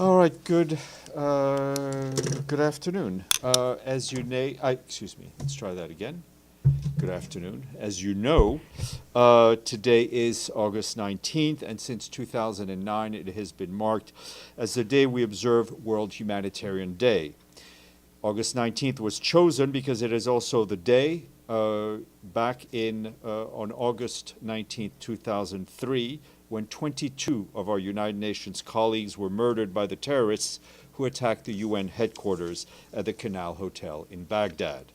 All right, good afternoon. Excuse me, let's try that again. Good afternoon. As you know, today is August 19th, and since 2009, it has been marked as the day we observe World Humanitarian Day. August 19th was chosen because it is also the day back on August 19th, 2003, when 22 of our United Nations colleagues were murdered by the terrorists who attacked the UN headquarters at the Canal Hotel in Baghdad.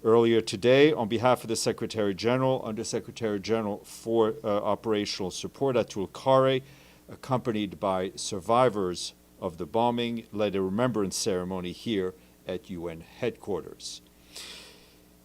Earlier today, on behalf of the Secretary General, Undersecretary General for Operational Support Atul Khare, accompanied by survivors of the bombing, led a remembrance ceremony here at UN headquarters.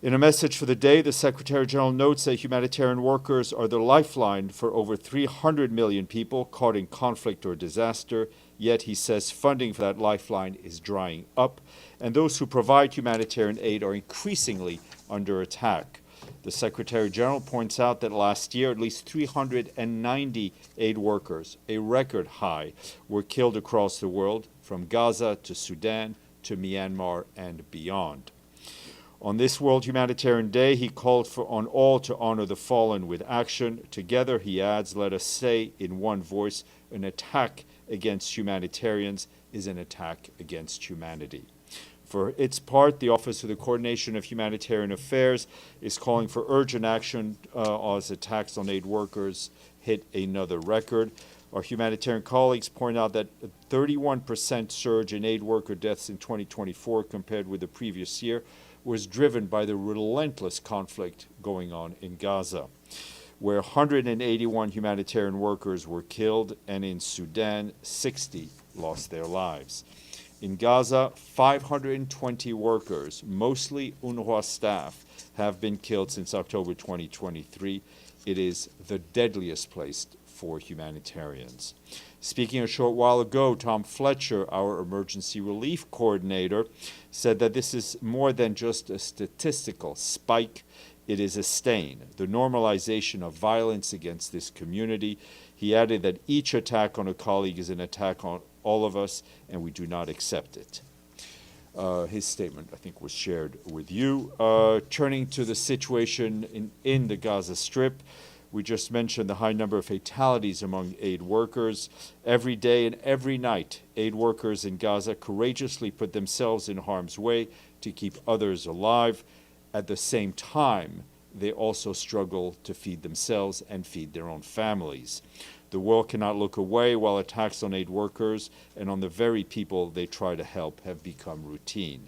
In a message for the day, the Secretary General notes that humanitarian workers are the lifeline for over 300 million people caught in conflict or disaster, yet he says funding for that lifeline is drying up, and those who provide humanitarian aid are increasingly under attack. The Secretary General points out that last year, at least 390 aid workers, a record high, were killed across the world, from Gaza to Sudan to Myanmar and beyond. On this World Humanitarian Day, he called on all to honor the fallen with action. Together, he adds, let us say in one voice, an attack against humanitarians is an attack against humanity. For its part, the Office of the Coordination of Humanitarian Affairs is calling for urgent action as attacks on aid workers hit another record. Our humanitarian colleagues point out that a 31% surge in aid worker deaths in 2024 compared with the previous year was driven by the relentless conflict going on in Gaza, where 181 humanitarian workers were killed, and in Sudan, 60 lost their lives. In Gaza, 520 workers, mostly UNRWA staff, have been killed since October 2023. It is the deadliest place for humanitarians. Speaking a short while ago, Tom Fletcher, our emergency relief coordinator, said that this is more than just a statistical spike. It is a stain, the normalization of violence against this community. He added that each attack on a colleague is an attack on all of us, and we do not accept it. His statement, I think, was shared with you. Turning to the situation in the Gaza Strip, we just mentioned the high number of fatalities among aid workers. Every day and every night, aid workers in Gaza courageously put themselves in harm's way to keep others alive. At the same time, they also struggle to feed themselves and feed their own families. The world cannot look away while attacks on aid workers and on the very people they try to help have become routine.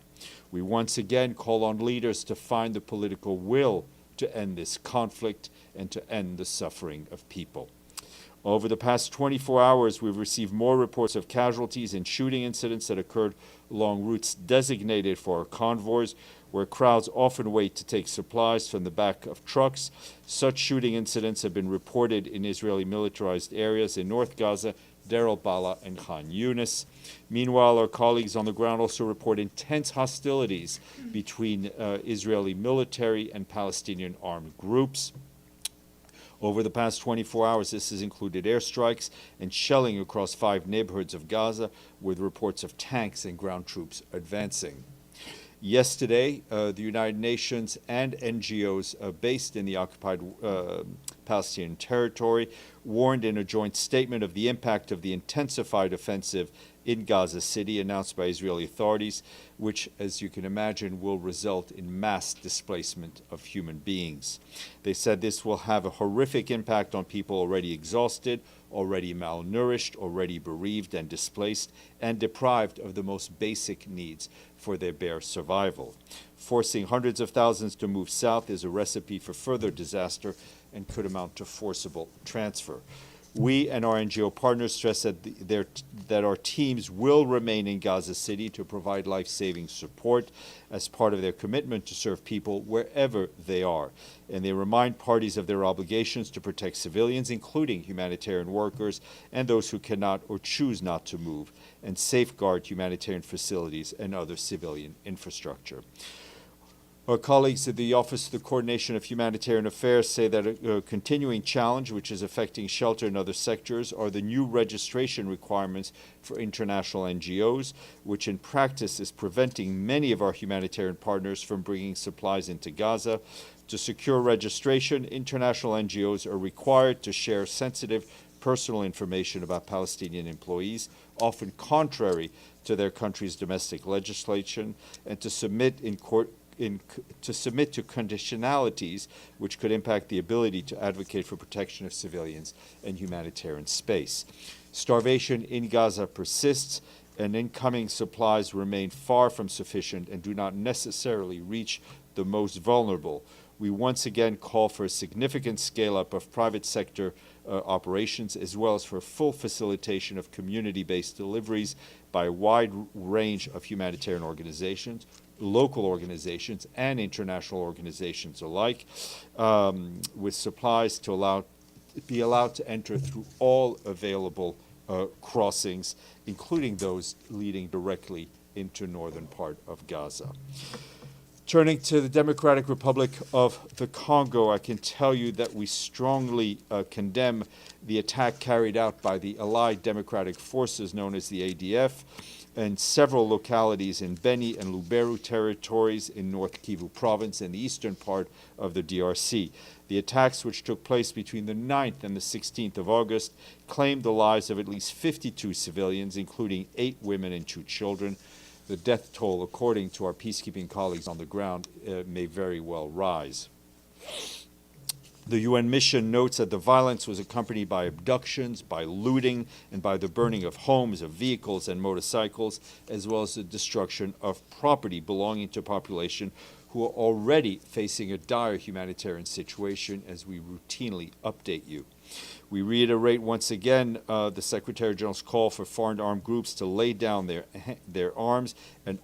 We once again call on leaders to find the political will to end this conflict and to end the suffering of people. Over the past 24 hours, we've received more reports of casualties and shooting incidents that occurred along routes designated for our convoys, where crowds often wait to take supplies from the back of trucks. Such shooting incidents have been reported in Israeli militarized areas in North Gaza, Deir al-Balah, and Khan Yunis. Meanwhile, our colleagues on the ground also report intense hostilities between Israeli military and Palestinian armed groups. Over the past 24 hours, this has included airstrikes and shelling across 5 neighborhoods of Gaza, with reports of tanks and ground troops advancing. Yesterday, the United Nations and NGOs based in the occupied Palestinian territory warned in a joint statement of the impact of the intensified offensive in Gaza City announced by Israeli authorities, which, as you can imagine, will result in mass displacement of human beings. They said this will have a horrific impact on people already exhausted, already malnourished, already bereaved and displaced, and deprived of the most basic needs for their bare survival. Forcing hundreds of thousands to move south is a recipe for further disaster and could amount to forcible transfer. We and our NGO partners stress that our teams will remain in Gaza City to provide life-saving support as part of their commitment to serve people wherever they are. And they remind parties of their obligations to protect civilians, including humanitarian workers and those who cannot or choose not to move, and safeguard humanitarian facilities and other civilian infrastructure. Our colleagues at the Office of the Coordination of Humanitarian Affairs say that a continuing challenge, which is affecting shelter and other sectors, are the new registration requirements for international NGOs, which in practice is preventing many of our humanitarian partners from bringing supplies into Gaza. To secure registration, international NGOs are required to share sensitive personal information about Palestinian employees, often contrary to their country's domestic legislation, and to submit to conditionalities which could impact the ability to advocate for protection of civilians and humanitarian space. Starvation in Gaza persists, and incoming supplies remain far from sufficient and do not necessarily reach the most vulnerable. We once again call for a significant scale-up of private sector operations, as well as for full facilitation of community-based deliveries by a wide range of humanitarian organizations, local organizations, and international organizations alike, with supplies to be allowed to enter through all available crossings, including those leading directly into northern part of Gaza. Turning to the Democratic Republic of the Congo, I can tell you that we strongly condemn the attack carried out by the Allied Democratic Forces, known as the ADF, in several localities in Beni and Lubero territories in North Kivu province and the eastern part of the DRC. The attacks, which took place between the 9th and the 16th of August, claimed the lives of at least 52 civilians, including 8 women and 2 children. The death toll, according to our peacekeeping colleagues on the ground, may very well rise. The UN mission notes that the violence was accompanied by abductions, by looting, and by the burning of homes, of vehicles and motorcycles, as well as the destruction of property belonging to population who are already facing a dire humanitarian situation, as we routinely update you. We reiterate once again the Secretary General's call for foreign armed groups to lay down their arms and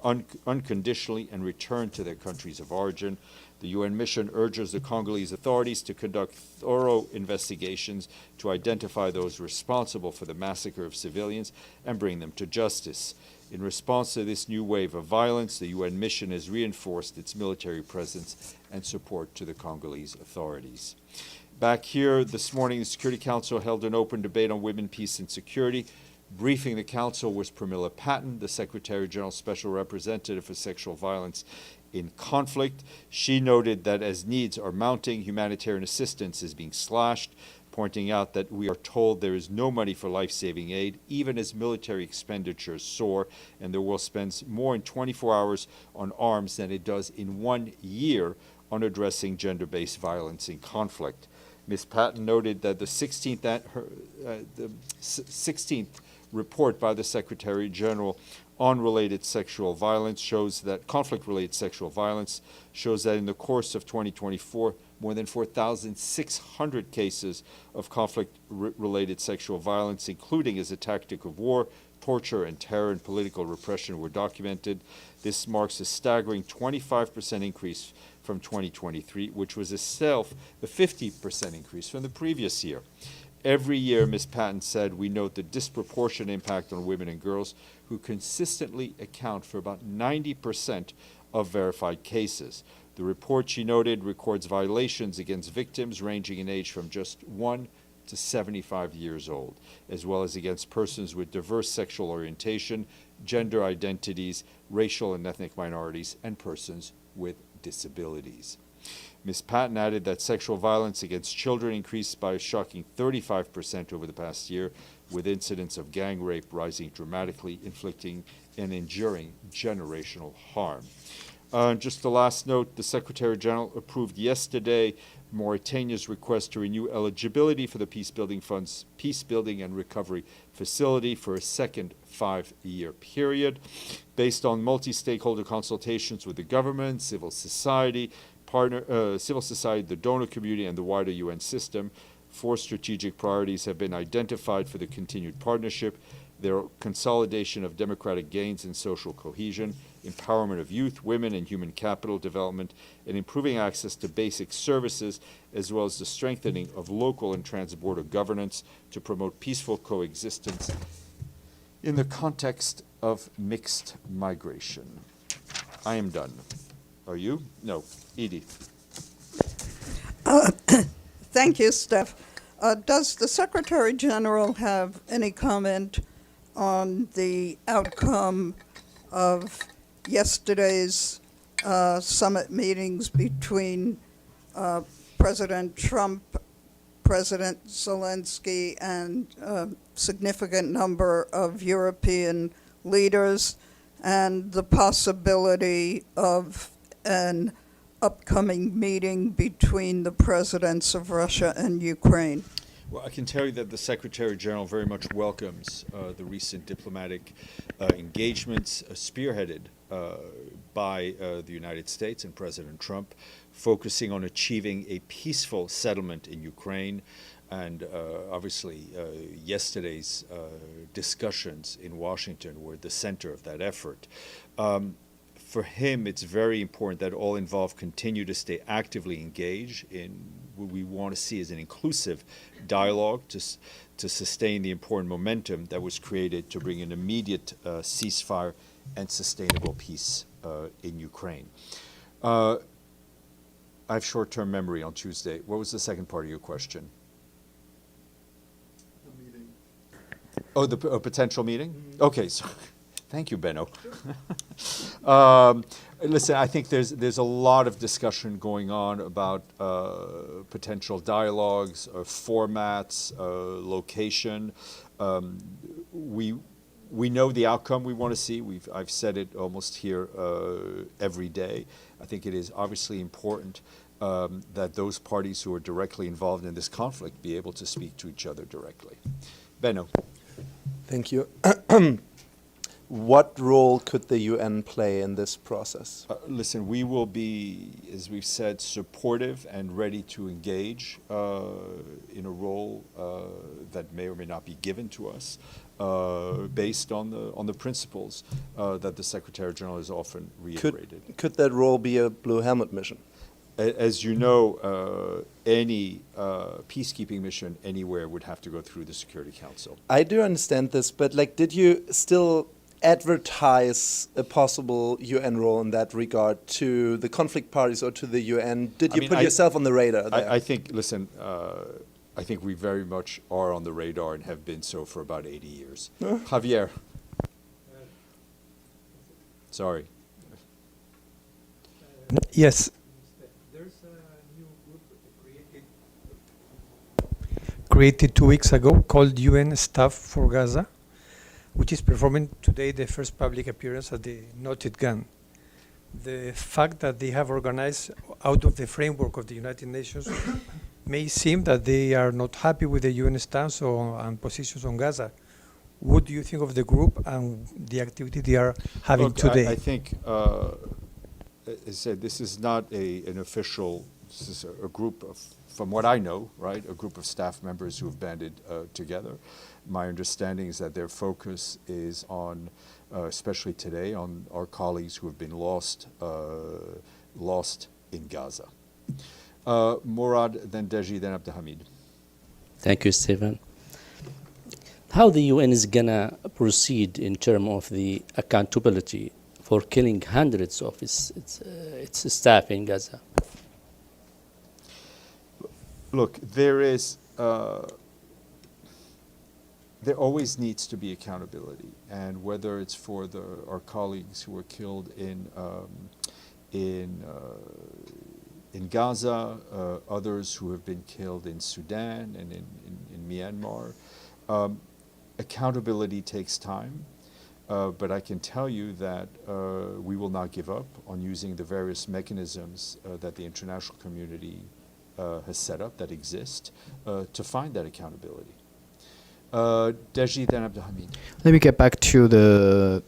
unconditionally and return to their countries of origin. The UN mission urges the Congolese authorities to conduct thorough investigations to identify those responsible for the massacre of civilians and bring them to justice. In response to this new wave of violence, the UN mission has reinforced its military presence and support to the Congolese authorities. Back here this morning, the Security Council held an open debate on women, peace, and security. Briefing the Council was Pramila Patten, the Secretary General's Special Representative for Sexual Violence in Conflict. She noted that as needs are mounting, humanitarian assistance is being slashed, pointing out that we are told there is no money for life-saving aid, even as military expenditures soar, and the world spends more in 24 hours on arms than it does in 1 year on addressing gender-based violence in conflict. Ms. Patten noted that the 16th report by the Secretary General on related sexual violence shows that conflict-related sexual violence shows that in the course of 2024, more than 4,600 cases of conflict-related sexual violence, including as a tactic of war, torture, and terror and political repression, were documented. This marks a staggering 25% increase from 2023, which was itself the 50% increase from the previous year. Every year, Ms. Patten said, we note the disproportionate impact on women and girls who consistently account for about 90% of verified cases. The report, she noted, records violations against victims ranging in age from just 1 to 75 years old, as well as against persons with diverse sexual orientation, gender identities, racial and ethnic minorities, and persons with disabilities. Ms. Patten added that sexual violence against children increased by a shocking 35% over the past year, with incidents of gang rape rising dramatically, inflicting and enduring generational harm. Just the last note, the Secretary General approved yesterday Mauritania's request to renew eligibility for the Peacebuilding Fund's Peacebuilding and Recovery Facility for a second 5-year period. Based on multi-stakeholder consultations with the government, civil society, the donor community, and the wider UN system, 4 strategic priorities have been identified for the continued partnership. Their consolidation of democratic gains and social cohesion, empowerment of youth, women, and human capital development, and improving access to basic services, as well as the strengthening of local and transborder governance to promote peaceful coexistence in the context of mixed migration. I am done. Are you? No. Edie. Thank you, Steph. Does the Secretary General have any comment on the outcome of yesterday's summit meetings between President Trump, President Zelensky, and a significant number of European leaders, and the possibility of an upcoming meeting between the presidents of Russia and Ukraine? Well, I can tell you that the Secretary General very much welcomes the recent diplomatic engagements spearheaded by the United States and President Trump, focusing on achieving a peaceful settlement in Ukraine. And obviously, yesterday's discussions in Washington were the center of that effort. For him, it's very important that all involved continue to stay actively engaged in what we want to see as an inclusive dialogue to sustain the important momentum that was created to bring an immediate ceasefire and sustainable peace in Ukraine. I have short-term memory on Tuesday. What was the second part of your question? The meeting. Oh, a potential meeting? Mm-hmm. Okay, so thank you, Benno. Listen, I think there's a lot of discussion going on about potential dialogues, formats, location. We know the outcome we want to see. I've said it almost here every day. I think it is obviously important that those parties who are directly involved in this conflict be able to speak to each other directly. Benno. Thank you. What role could the UN play in this process? Listen, we will be, as we've said, supportive and ready to engage in a role that may or may not be given to us, based on the principles that the Secretary General has often reiterated. Could that role be a Blue Helmet mission? As you know, any peacekeeping mission anywhere would have to go through the Security Council. I do understand this, but did you still advertise a possible UN role in that regard to the conflict parties or to the UN? Did you put yourself on the radar there? I think, listen, I think we very much are on the radar and have been so for about 80 years. Javier. Sorry. Yes. There's a new group created 2 weeks ago called UN Staff for Gaza, which is performing today the first public appearance at the Noted Gun. The fact that they have organized out of the framework of the United Nations may seem that they are not happy with the UN stance and positions on Gaza. What do you think of the group and the activity they are having today? I think, as I said, this is not an official, this is a group of, from what I know, right, a group of staff members who have banded together. My understanding is that their focus is on, especially today, on our colleagues who have been lost in Gaza. Morad, then Deji, then Abdelhamid. Thank you, Stéphane. How the UN is gonna proceed in terms of the accountability for killing hundreds of its staff in Gaza? Look, there always needs to be accountability, and whether it's for our colleagues who were killed in Gaza, others who have been killed in Sudan and in Myanmar, accountability takes time. But I can tell you that we will not give up on using the various mechanisms that the international community has set up that exist to find that accountability. Deji, then Abdelhamid. Let me get back to the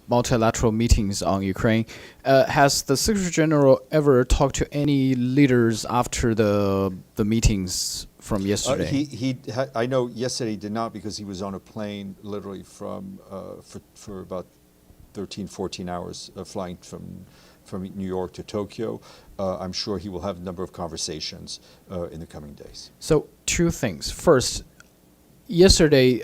multilateral meetings on Ukraine. Has the Secretary General ever talked to any leaders after the meetings from yesterday? I know yesterday he did not, because he was on a plane literally from for about 13, 14 hours flying from New York to Tokyo. I'm sure he will have a number of conversations in the coming days. So 2 things. First, yesterday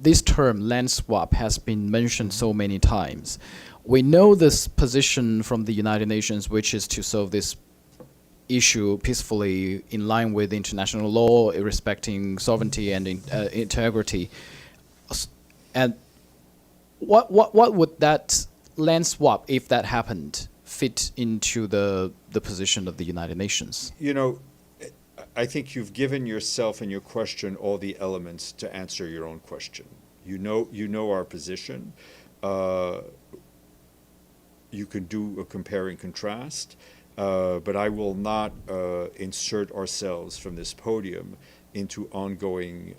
this term land swap has been mentioned so many times. We know this position from the United Nations, which is to solve this issue peacefully in line with international law, respecting sovereignty and integrity. And what would that land swap, if that happened, fit into the position of the United Nations? You know, I think you've given yourself in your question all the elements to answer your own question. You know our position. You could do a compare and contrast, but I will not insert ourselves from this podium into ongoing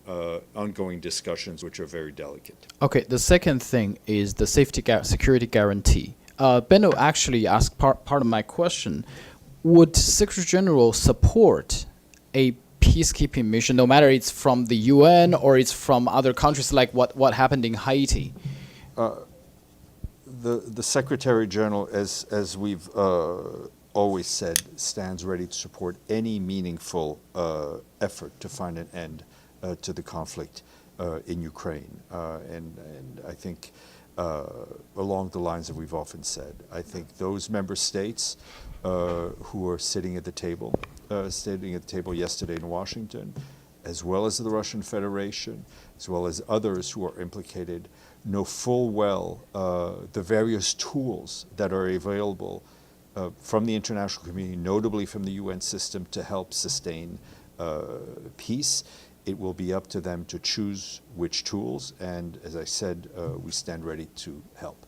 discussions which are very delicate. Okay, the second thing is the security guarantee. Benno actually asked part of my question. Would Secretary General support a peacekeeping mission, no matter it's from the UN or it's from other countries, like what happened in Haiti? The Secretary General, as we've always said, stands ready to support any meaningful effort to find an end to the conflict in Ukraine. And I think along the lines that we've often said, I think those member states who are sitting at the table yesterday in Washington, as well as the Russian Federation, as well as others who are implicated, know full well the various tools that are available from the international community, notably from the UN system, to help sustain peace. It will be up to them to choose which tools, and as I said, we stand ready to help.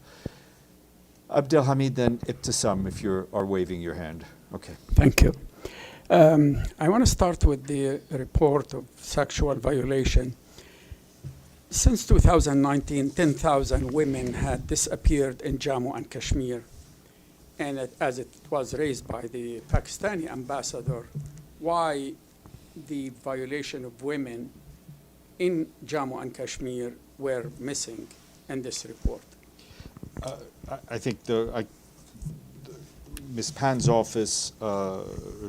Abdelhamid, then Ibtisam, if you are waving your hand. Okay. Thank you. I want to start with the report of sexual violation. Since 2019, 10,000 women had disappeared in Jammu and Kashmir. And as it was raised by the Pakistani ambassador, why the violation of women in Jammu and Kashmir were missing in this report? I think Ms. Pan's office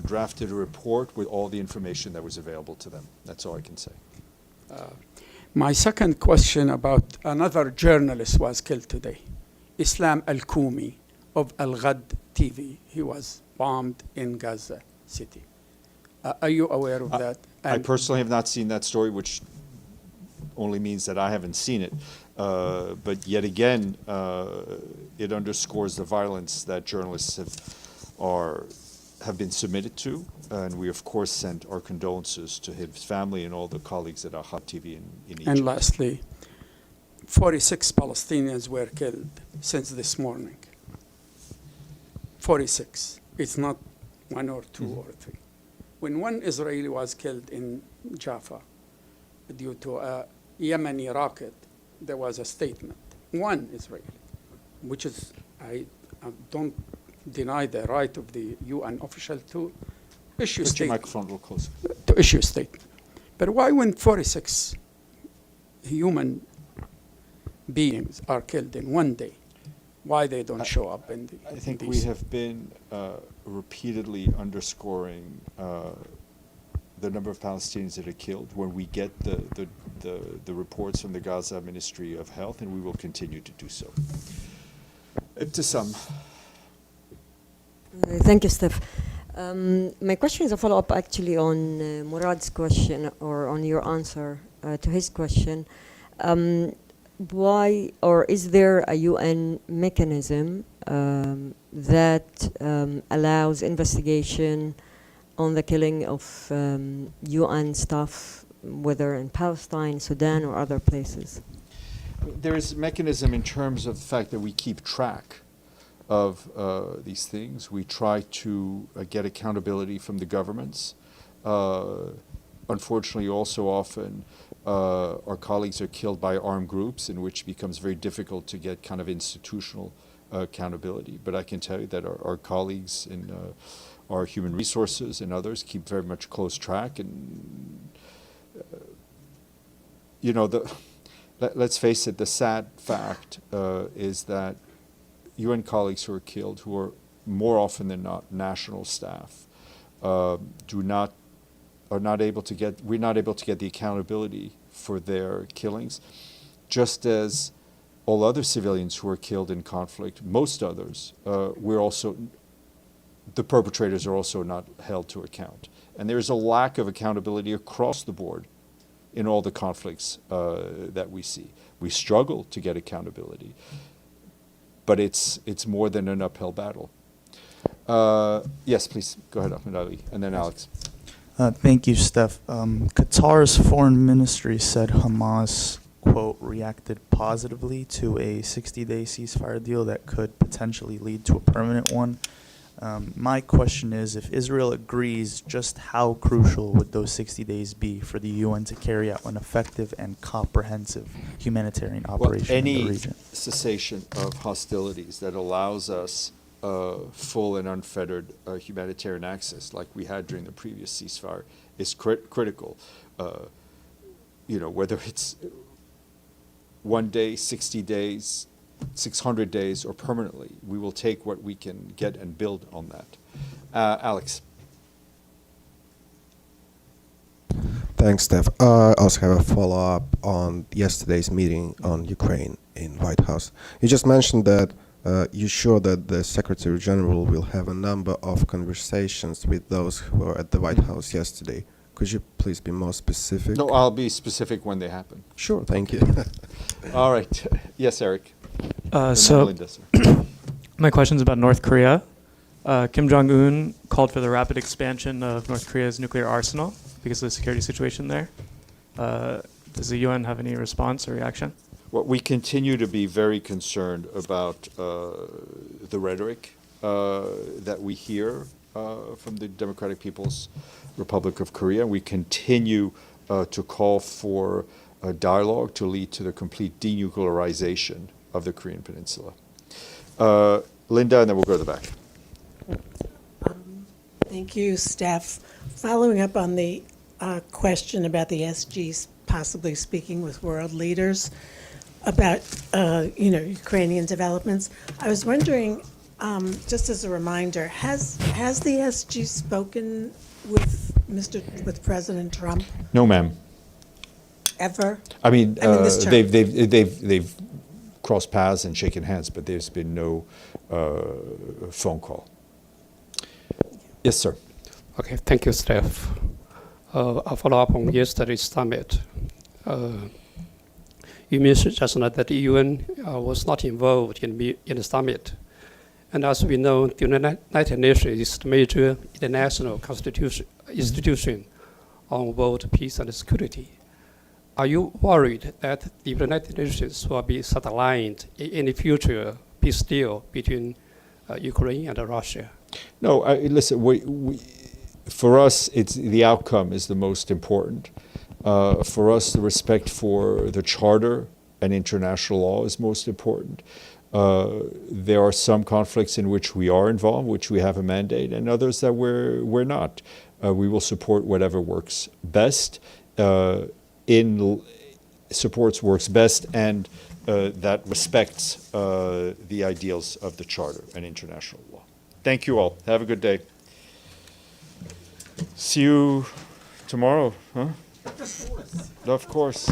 drafted a report with all the information that was available to them. That's all I can say. My second question about another journalist was killed today, Islam Al-Koumi of Al-Ghad TV. He was bombed in Gaza City. Are you aware of that? I personally have not seen that story, which only means that I haven't seen it. But yet again, it underscores the violence that journalists have been submitted to, and we of course sent our condolences to his family and all the colleagues at Al-Ghad TV in Egypt. And lastly, 46 Palestinians were killed since this morning. 46. It's not one or two or three. When one Israeli was killed in Jaffa due to a Yemeni rocket, there was a statement. One Israeli, which is, I don't deny the right of the UN official to issue a Put your statement. microphone a little closer. To issue a statement. But why when 46 human beings are killed in one day, why they don't show up in the... I think in we these? have been repeatedly underscoring the number of Palestinians that are killed when we get the reports from the Gaza Ministry of Health, and we will continue to do so. Ibtisam. Thank you, Steph. My question is a follow-up actually on Murad's question, or on your answer to his question. Why, or is there a UN mechanism that allows investigation on the killing of UN staff, whether in Palestine, Sudan, or other places? There is a mechanism in terms of the fact that we keep track of these things. We try to get accountability from the governments. Unfortunately, also often our colleagues are killed by armed groups, in which it becomes very difficult to get kind of institutional accountability. But I can tell you that our colleagues in our human resources and others keep very much close track. And you know, let's face it, the sad fact is that UN colleagues who are killed, who are more often than not national staff, we're not able to get the accountability for their killings. just as all other civilians who are killed in conflict, most others, the perpetrators are also not held to account. And there's a lack of accountability across the board in all the conflicts that we see. We struggle to get accountability, but it's more than an uphill battle. Yes, please, go ahead, Ahmed Ali, and then Alex. Thank you, Steph. Qatar's foreign ministry said Hamas, quote, reacted positively to a 60-day ceasefire deal that could potentially lead to a permanent one. My question is, if Israel agrees, just how crucial would those 60 days be for the UN to carry out an effective and comprehensive humanitarian operation in the region? Any cessation of hostilities that allows us full and unfettered humanitarian access, like we had during the previous ceasefire, is critical. Whether it's 1 day, 60 days, 600 days, or permanently, we will take what we can get and build on that. Alex. Thanks, Steph. I also have a follow-up on yesterday's meeting on Ukraine in White House. You just mentioned that you're sure that the Secretary General will have a number of conversations with those who were at the White House yesterday. Could you please be more specific? No, I'll be specific when they happen. Sure, thank you. All right. Yes, Eric. Melinda, my question is about North Korea. Kim Jong-un called for the rapid expansion of North Korea's nuclear arsenal because of the security situation there. Does the UN have any response or reaction? Well, we continue to be very concerned about the rhetoric that we hear from the Democratic People's Republic of Korea. We continue to call for a dialogue to lead to the complete denuclearization of the Korean Peninsula. Linda, and then we'll go to the back. Thank you, Steph. Following up on the question about the SGs possibly speaking with world leaders about, Ukrainian developments, I was wondering, just as a reminder, has the SG spoken with President Trump? No, ma'am. Ever? I mean this term. they've crossed paths and shaken hands, but there's been no phone call. Yes, sir. Okay, thank you, Steph. A follow-up on yesterday's summit. You mentioned just now that the UN was not involved in the summit. And as we know, the United Nations is the major international institution on world peace and security. Are you worried that the United Nations will be sidelined in any future peace deal between Ukraine and Russia? No, listen, for us, it's the outcome is the most important. For us, the respect for the Charter and international law is most important. There are some conflicts in which we are involved, which we have a mandate, and others that we're not. We will support whatever works best, works best, and that respects the ideals of the Charter and international law. Thank you all. Have a good day. See you tomorrow, huh? Of course.